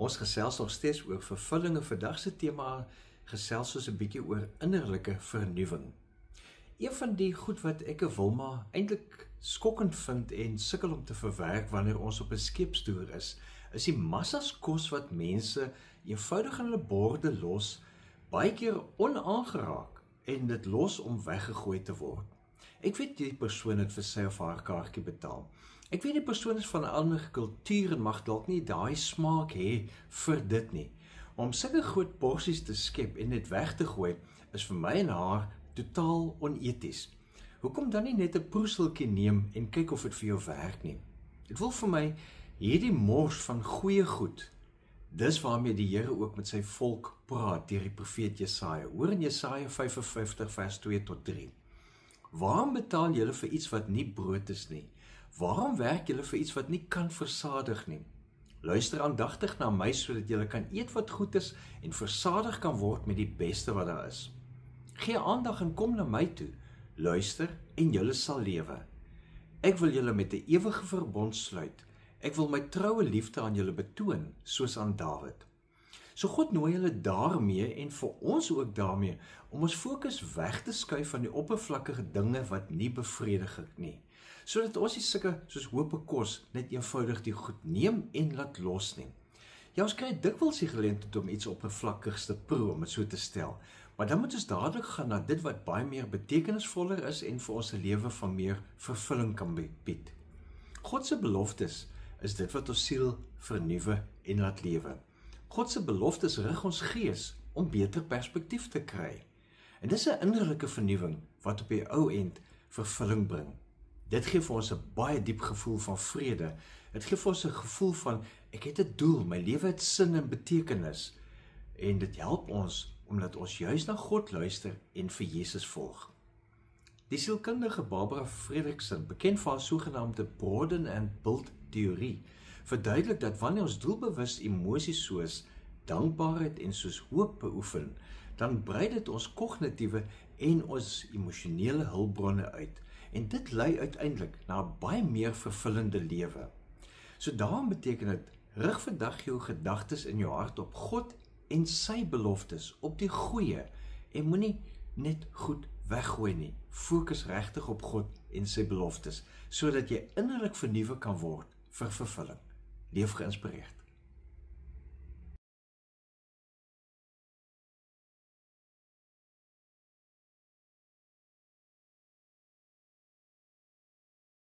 Ons gesels nog steeds oor vervulling en vandag se tema gesels ons 'n bietjie oor innerlike vernuwing. Een van die goed wat ek en Wilma eintlik skokkend vind en sukkel om te verwerk wanneer ons op 'n skeepstoer is die massas kos wat mense eenvoudig in hulle borde los, baie keer onaangeraak en dit los om weggegooi te word. Ek weet die persoon het vir sy of haar kaartjie betaal. Ek weet die persoon is van 'n ander kultuur en mag dalk nie daai smaak hê vir dit nie. Om sulke groot porsies te skep en dit weg te gooi is vir my en haar totaal oneties. Hoekom dan nie net 'n proeseltjie neem en kyk of dit vir jou werk nie? Dit wil vir my hierdie mors van goeie goed. Dis waarmee die Here ook met sy volk praat deur die profeet Jesaja. Hoor in Jesaja 55 vers 2 tot 3. Waarom betaal julle vir iets wat nie brood is nie? Waarom werk julle vir iets wat nie kan versadig nie? Luister aandagtig na my sodat julle kan eet wat goed is en versadig kan word met die beste wat daar is. Gee aandag en kom na my toe. Luister en julle sal lewe. Ek wil julle met 'n ewige verbond sluit. Ek wil my troue liefde aan julle betoon, soos aan Dawid. So God nooi julle daarmee en vir ons ook daarmee om ons fokus weg te skuif van die oppervlakkige dinge wat nie bevredig nie, sodat ons nie sulke soos hope kos net eenvoudig die goed neem en laat los nie. Ja, ons kry dikwels die geleentheid om iets oppervlakkigs te proe, om dit so te stel, maar dan moet ons dadelik gaan na dit wat baie meer betekenisvoller is en vir ons 'n lewe van meer vervulling kan bied. God se beloftes is dit wat ons siel vernuwe en laat lewe. God se beloftes rig ons gees om beter perspektief te kry. En dis 'n innerlike vernuwing wat op die ou end vervulling bring. Dit gee vir ons 'n baie diep gevoel van vrede. Dit gee vir ons 'n gevoel van ek het 'n doel, my lewe het sin en betekenis. En dit help ons omdat ons juis na God luister en vir Jesus volg. Die sielkundige Barbara Fredrickson, bekend vir haar sogenaamde broaden and build teorie, verduidelik dat wanneer ons doelbewus emosies soos dankbaarheid en soos hoop beoefen, dan brei dit ons kognitiewe en ons emosionele hulpbronne uit. En dit lei uiteindelik na 'n baie meer vervullende lewe. So daarom beteken dit, rig vandag jou gedagtes in jou hart op God en sy beloftes, op die goeie, en moenie net goed weggooi nie. Fokus regtig op God en sy beloftes, sodat jy innerlik vernuwe kan word vir vervulling. Leef geïnspireerd.